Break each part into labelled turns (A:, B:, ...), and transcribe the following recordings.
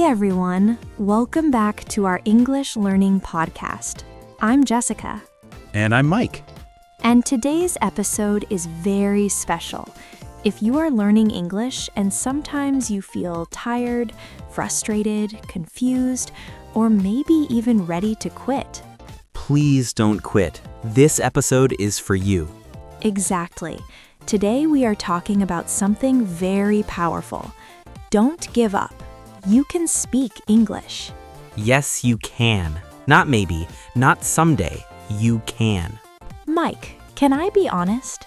A: everyone, welcome back to our English Learning Podcast. I'm Jessica.
B: And I'm Mike.
A: And today's episode is very special. If you are learning English and sometimes you feel tired, frustrated, confused, or maybe even ready to quit.
C: Please don't quit. This episode is for you.
A: Exactly. Today we are talking about something very powerful. Don't give up. You can speak English.
C: Yes, you can. Not maybe, not someday. You can.
A: Mike, can I be honest?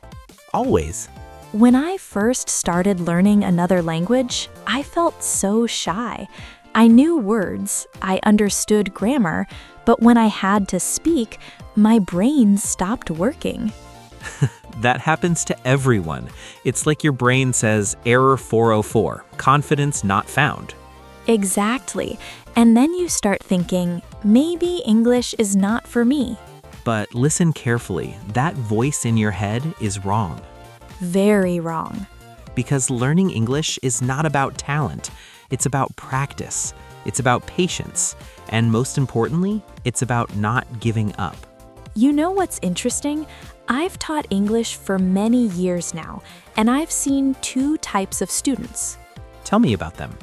C: Always.
A: When I first started learning another language, I felt so shy. I knew words, I understood grammar, but when I had to speak, my brain stopped working.
C: That happens to everyone. It's like your brain says, error 404, confidence not found.
A: Exactly. And then you start thinking, maybe English is not for me.
C: But listen carefully. That voice in your head is wrong.
A: Very wrong.
C: Because learning English is not about talent. It's about practice. It's about patience. And most importantly, it's about not giving up.
A: You know what's interesting? I've taught English for many years now, and I've seen two types of students.
C: Tell me about them.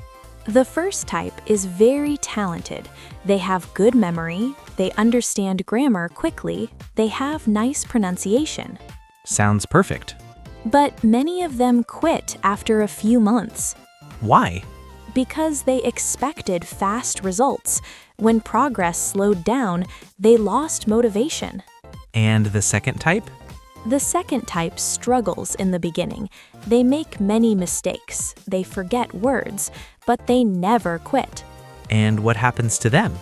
A: The first type is very talented. They have good memory, they understand grammar quickly, they have nice pronunciation.
C: Sounds perfect.
A: But many of them quit after a few months.
C: Why?
A: Because they expected fast results. When progress slowed down, they lost motivation.
C: And the second type?
A: The second type struggles in the beginning. They make many mistakes, they forget words, but they never quit.
C: And what happens to them?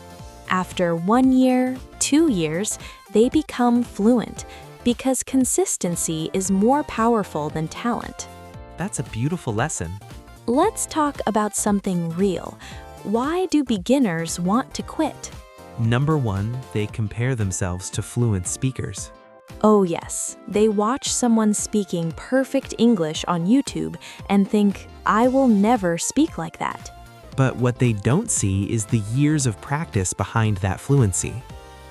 A: After 1 year, 2 years, they become fluent because consistency is more powerful than talent.
C: That's a beautiful lesson.
A: Let's talk about something real. Why do beginners want to quit?
C: Number one, they compare themselves to fluent speakers.
A: Oh yes, they watch someone speaking perfect English on YouTube and think, I will never speak like that.
C: But what they don't see is the years of practice behind that fluency.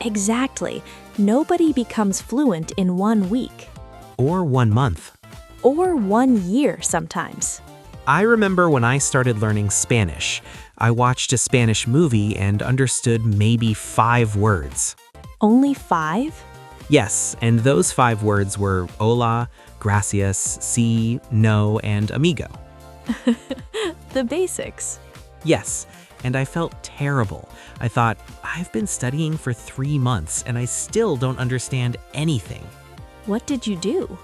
A: Exactly. Nobody becomes fluent in 1 week.
C: Or 1 month.
A: Or 1 year sometimes.
C: I remember when I started learning Spanish. I watched a Spanish movie and understood maybe 5 words.
A: Only 5?
C: Yes, and those 5 words were hola, gracias, sí, no, and amigo.
A: The basics.
C: Yes, and I felt terrible. I thought, I've been studying for 3 months and I still don't understand anything.
A: What did you do?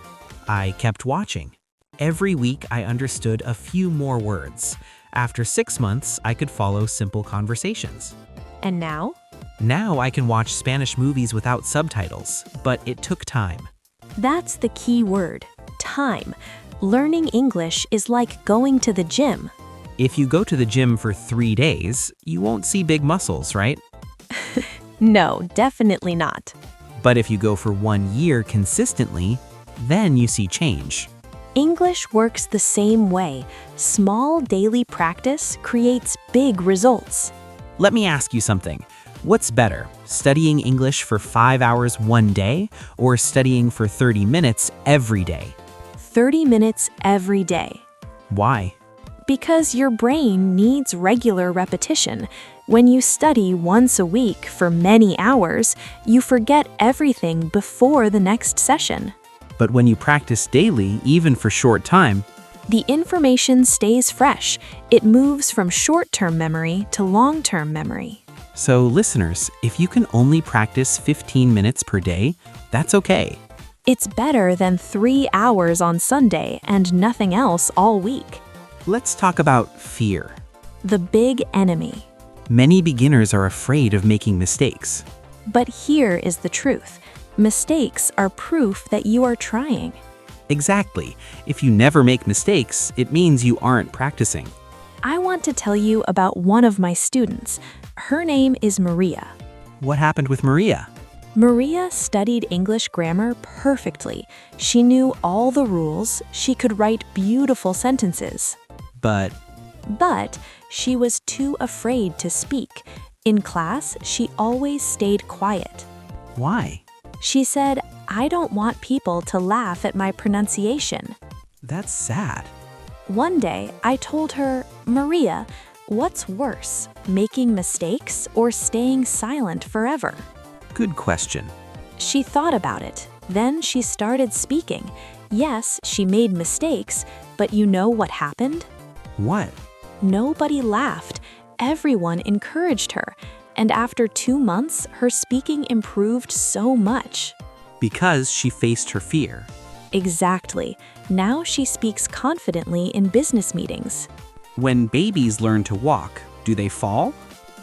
C: I kept watching. Every week I understood a few more words. After 6 months, I could follow simple conversations.
A: And now?
C: Now I can watch Spanish movies without subtitles, but it took time.
A: That's the key word, time. Learning English is like going to the gym.
C: If you go to the gym for 3 days, you won't see big muscles, right?
A: No, definitely not.
C: But if you go for 1 year consistently, then you see change.
A: English works the same way. Small daily practice creates big results.
C: Let me ask you something. What's better, studying English for 5 hours 1 day or studying for 30 minutes every day?
A: 30 minutes every day.
C: Why?
A: Because your brain needs regular repetition. When you study once a week for many hours, you forget everything before the next session.
C: But when you practice daily, even for short time,
A: the information stays fresh. It moves from short-term memory to long-term memory.
C: So listeners, if you can only practice 15 minutes per day, that's okay.
A: It's better than 3 hours on Sunday and nothing else all week.
C: Let's talk about fear.
A: The big enemy.
C: Many beginners are afraid of making mistakes.
A: But here is the truth. Mistakes are proof that you are trying.
C: Exactly. If you never make mistakes, it means you aren't practicing.
A: I want to tell you about one of my students. Her name is Maria.
C: What happened with Maria?
A: Maria studied English grammar perfectly. She knew all the rules. She could write beautiful sentences.
C: But
A: But She was too afraid to speak. In class, she always stayed quiet.
C: Why?
A: She said, "I don't want people to laugh at my pronunciation."
C: That's sad.
A: One day, I told her, "Maria, what's worse, making mistakes or staying silent forever?"
C: Good question.
A: She thought about it. Then she started speaking. Yes, she made mistakes, but you know what happened?
C: What?
A: Nobody laughed. Everyone encouraged her. And after 2 months, her speaking improved so much.
C: Because she faced her fear.
A: Exactly. Now she speaks confidently in business meetings.
C: When babies learn to walk, do they fall?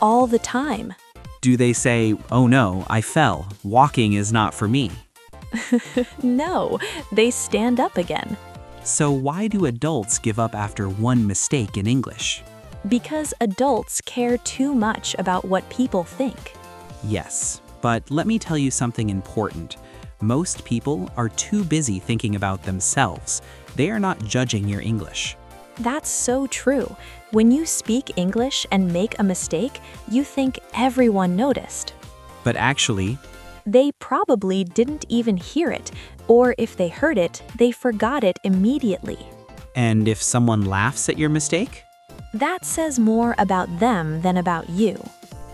A: All the time.
C: Do they say, "Oh no, I fell. Walking is not for me"?
A: No, they stand up again.
C: So why do adults give up after one mistake in English?
A: Because adults care too much about what people think.
C: Yes, but let me tell you something important. Most people are too busy thinking about themselves. They are not judging your English.
A: That's so true. When you speak English and make a mistake, you think everyone noticed.
C: But actually,
A: They probably didn't even hear it, or if they heard it, they forgot it immediately.
C: and if someone laughs at your mistake?
A: That says more about them than about you.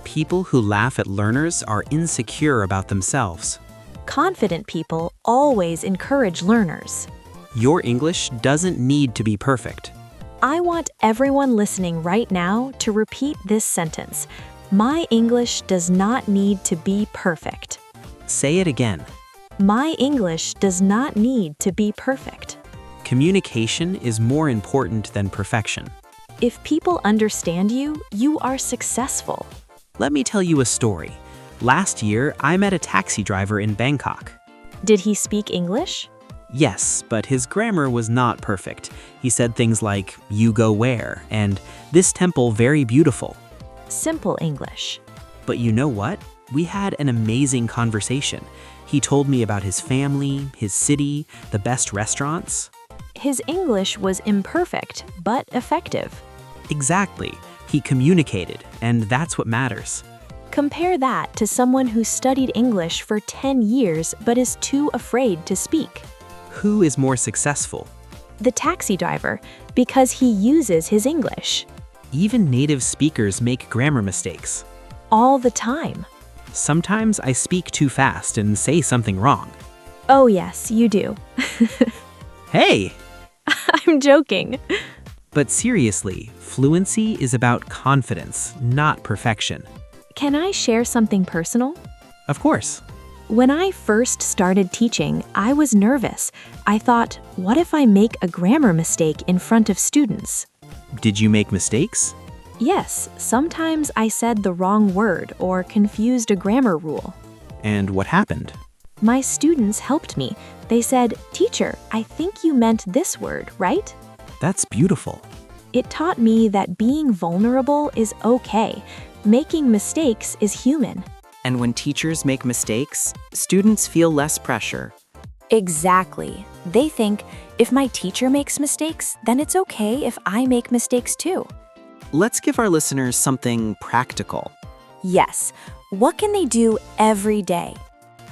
C: People who laugh at learners are insecure about themselves.
A: Confident people always encourage learners.
C: Your English doesn't need to be perfect.
A: I want everyone listening right now to repeat this sentence. My English does not need to be perfect.
C: Say it again.
A: My English does not need to be perfect.
C: Communication is more important than perfection.
A: If people understand you, you are successful.
C: Let me tell you a story. Last year, I met a taxi driver in Bangkok.
A: Did he speak English?
C: Yes, but his grammar was not perfect. He said things like, "You go where?" and "This temple very beautiful."
A: Simple English.
C: But you know what? We had an amazing conversation. He told me about his family, his city, the best restaurants.
A: His English was imperfect, but effective.
C: Exactly. He communicated, and that's what matters.
A: Compare that to someone who studied English for 10 years but is too afraid to speak.
C: Who is more successful?
A: The taxi driver, because he uses his English.
C: Even native speakers make grammar mistakes.
A: All the time.
C: Sometimes I speak too fast and say something wrong.
A: Oh yes, you do.
C: Hey!
A: I'm joking.
C: But seriously, fluency is about confidence, not perfection.
A: Can I share something personal?
C: Of course.
A: When I first started teaching, I was nervous. I thought, what if I make a grammar mistake in front of students?
C: Did you make mistakes?
A: Yes, sometimes I said the wrong word or confused a grammar rule.
C: And what happened?
A: My students helped me. They said, "Teacher, I think you meant this word, right?"
C: That's beautiful.
A: It taught me that being vulnerable is okay. Making mistakes is human.
B: And when teachers make mistakes, students feel less pressure.
A: Exactly. They think, if my teacher makes mistakes, then it's okay if I make mistakes too.
B: Let's give our listeners something practical.
A: Yes. What can they do every day?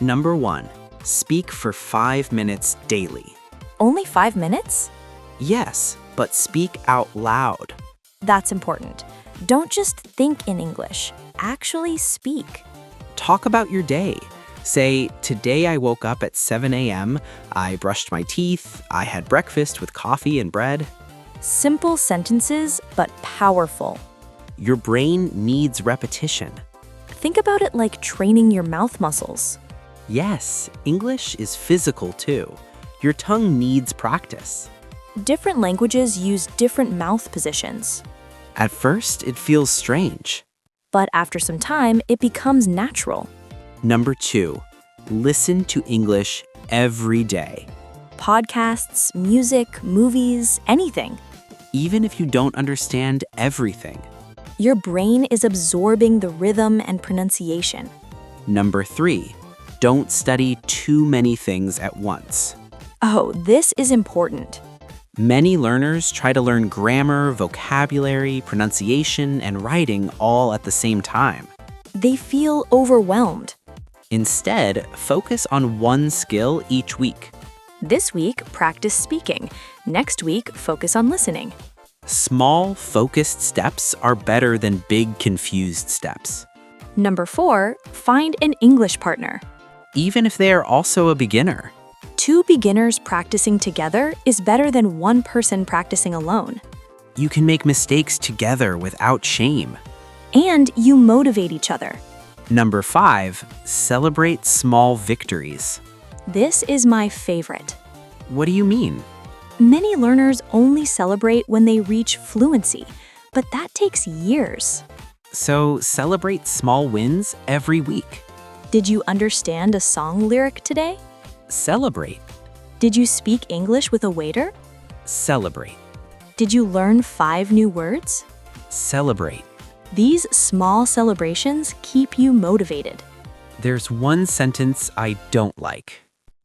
B: Number 1, speak for 5 minutes daily.
A: Only 5 minutes?
B: Yes, but speak out loud.
A: That's important. Don't just think in English. Actually speak.
B: Talk about your day. Say, today I woke up at 7 a.m., I brushed my teeth, I had breakfast with coffee and bread.
A: Simple sentences, but powerful.
B: Your brain needs repetition.
A: Think about it like training your mouth muscles.
B: Yes, English is physical too. Your tongue needs practice.
A: Different languages use different mouth positions.
B: At first, it feels strange.
A: But after some time, it becomes natural.
B: Number 2, listen to English every day.
A: Podcasts, music, movies, anything.
B: Even if you don't understand everything.
A: Your brain is absorbing the rhythm and pronunciation.
B: Number 3, don't study too many things at once.
A: Oh, this is important.
B: Many learners try to learn grammar, vocabulary, pronunciation, and writing all at the same time.
A: They feel overwhelmed.
B: Instead, focus on one skill each week.
A: This week, practice speaking. Next week, focus on listening.
B: Small, focused steps are better than big, confused steps.
A: Number 4, find an English partner.
B: Even if they are also a beginner.
A: 2 beginners practicing together is better than 1 person practicing alone.
B: You can make mistakes together without shame.
A: And you motivate each other.
B: Number 5, celebrate small victories.
A: This is my favorite.
B: What do you mean?
A: Many learners only celebrate when they reach fluency, but that takes years.
B: So celebrate small wins every week.
A: Did you understand a song lyric today?
B: Celebrate.
A: Did you speak English with a waiter?
B: Celebrate.
A: Did you learn 5 new words?
B: Celebrate.
A: These small celebrations keep you motivated.
B: There's one sentence I don't like.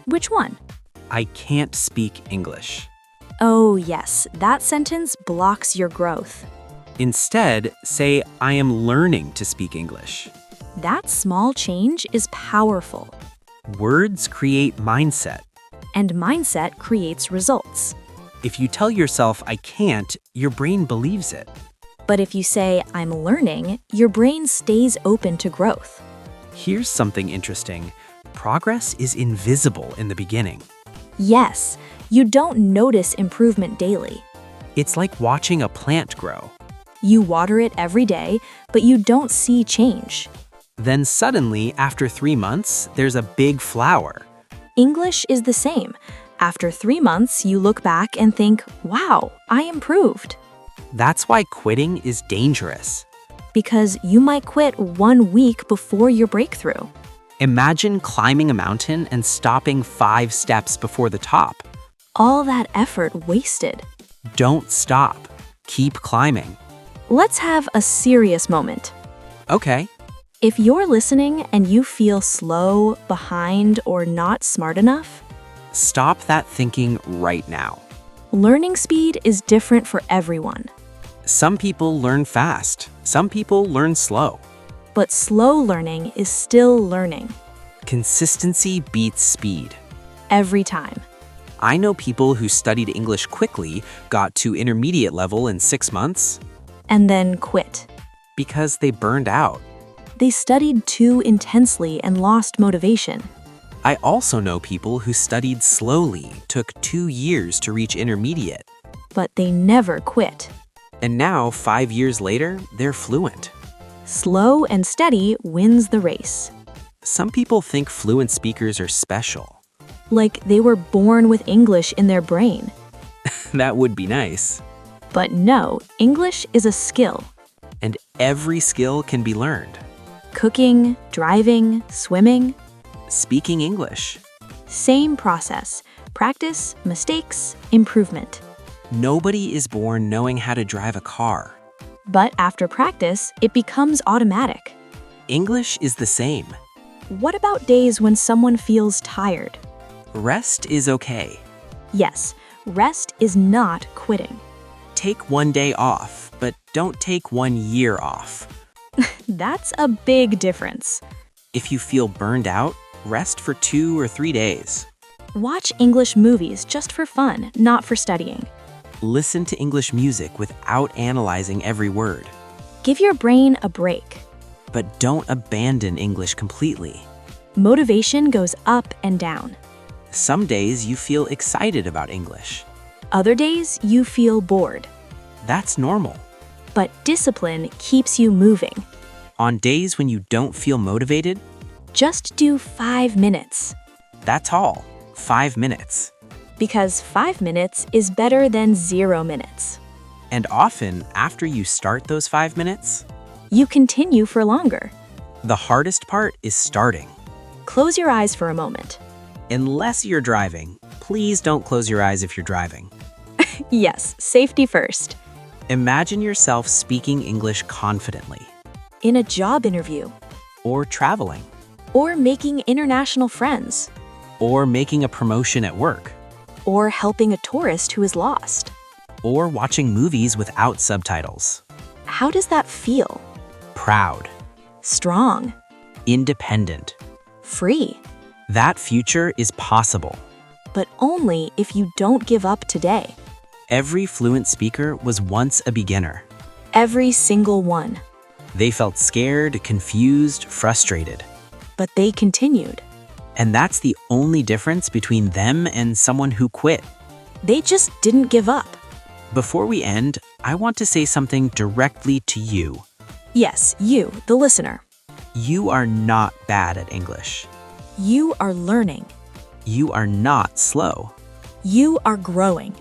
A: Which one?
B: I can't speak English.
A: Oh yes, that sentence blocks your growth.
B: Instead, say, I am learning to speak English.
A: That small change is powerful.
B: Words create mindset.
A: And mindset creates results.
B: If you tell yourself, I can't, your brain believes it.
A: But if you say, I'm learning, your brain stays open to growth.
B: Here's something interesting. Progress is invisible in the beginning.
A: Yes, you don't notice improvement daily.
B: It's like watching a plant grow.
A: You water it every day, but you don't see change.
B: Then suddenly, after 3 months, there's a big flower.
A: English is the same. After 3 months, you look back and think, wow, I improved.
B: That's why quitting is dangerous.
A: Because you might quit 1 week before your breakthrough.
B: Imagine climbing a mountain and stopping 5 steps before the top.
A: All that effort wasted.
B: Don't stop. Keep climbing.
A: Let's have a serious moment.
B: Okay.
A: If you're listening and you feel slow, behind, or not smart enough,
B: Stop that thinking right now.
A: learning speed is different for everyone.
B: Some people learn fast. Some people learn slow.
A: But slow learning is still learning.
B: Consistency beats speed.
A: Every time.
B: I know people who studied English quickly, got to intermediate level in 6 months,
A: And then quit.
B: because they burned out.
A: They studied too intensely and lost motivation.
B: I also know people who studied slowly, took 2 years to reach intermediate,
A: But they never quit.
B: and now 5 years later, they're fluent.
A: Slow and steady wins the race.
B: Some people think fluent speakers are special.
A: Like they were born with English in their brain.
B: That would be nice.
A: But no, English is a skill.
B: And every skill can be learned.
A: Cooking, driving, swimming,
B: Speaking English.
A: same process. Practice, mistakes, improvement.
B: Nobody is born knowing how to drive a car.
A: But after practice, it becomes automatic.
B: English is the same.
A: What about days when someone feels tired?
B: Rest is okay.
A: Yes, rest is not quitting.
B: Take 1 day off, but don't take 1 year off.
A: That's a big difference.
B: If you feel burned out, rest for 2 or 3 days.
A: Watch English movies just for fun, not for studying.
B: Listen to English music without analyzing every word.
A: Give your brain a break.
B: But don't abandon English completely.
A: Motivation goes up and down.
B: Some days you feel excited about English.
A: Other days, you feel bored.
B: That's normal.
A: But discipline keeps you moving.
B: On days when you don't feel motivated,
A: Just do 5 minutes.
B: that's all. 5 minutes.
A: Because 5 minutes is better than 0 minutes.
B: And often, after you start those 5 minutes,
A: You continue for longer.
B: the hardest part is starting.
A: Close your eyes for a moment.
B: Unless you're driving, please don't close your eyes if you're driving.
A: Yes, safety first.
B: Imagine yourself speaking English confidently,
A: In a job interview,
B: or traveling,
A: or making international friends,
B: or making a promotion at work.
A: or helping a tourist who is lost.
C: Or watching movies without subtitles.
A: How does that feel?
C: Proud.
A: Strong.
C: Independent.
A: Free.
C: That future is possible.
A: But only if you don't give up today.
C: Every fluent speaker was once a beginner.
A: Every single one.
C: They felt scared, confused, frustrated.
A: But they continued.
C: And that's the only difference between them and someone who quit.
A: They just didn't give up.
C: Before we end, I want to say something directly to you.
A: Yes, you, the listener.
C: You are not bad at English.
A: You are learning.
C: You are not slow.
A: You are growing.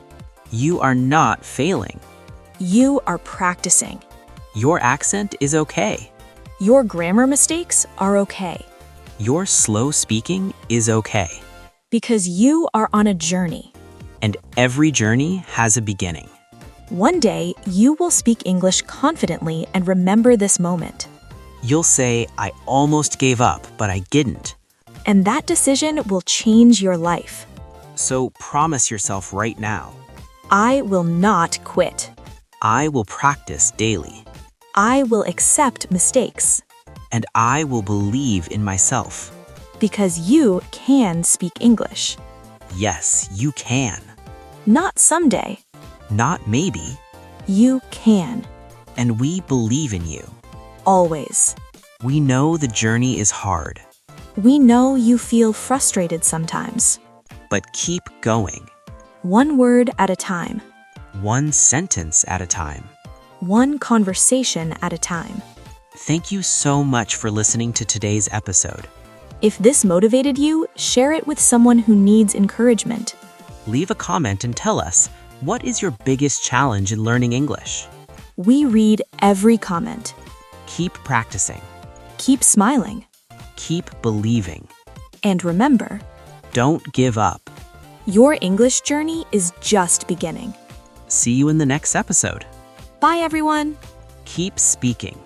C: You are not failing.
A: You are practicing.
C: Your accent is okay.
A: Your grammar mistakes are okay.
C: Your slow speaking is okay.
A: Because you are on a journey.
C: And every journey has a beginning.
A: One day, you will speak English confidently and remember this moment.
C: You'll say, I almost gave up, but I didn't.
A: And that decision will change your life.
C: So promise yourself right now.
A: I will not quit.
C: I will practice daily.
A: I will accept mistakes.
C: And I will believe in myself.
A: Because you can speak English.
C: Yes, you can.
A: Not someday.
C: Not maybe.
A: You can.
C: And we believe in you.
A: Always.
C: We know the journey is hard.
A: We know you feel frustrated sometimes.
C: But keep going.
A: One word at a time.
C: One sentence at a time.
A: One conversation at a time.
C: Thank you so much for listening to today's episode.
A: If this motivated you, share it with someone who needs encouragement.
C: Leave a comment and tell us, what is your biggest challenge in learning English?
A: We read every comment.
C: Keep practicing.
A: Keep smiling.
C: Keep believing.
A: And remember,
C: don't give up.
A: your English journey is just beginning.
C: See you in the next episode.
A: Bye, everyone.
C: Keep speaking.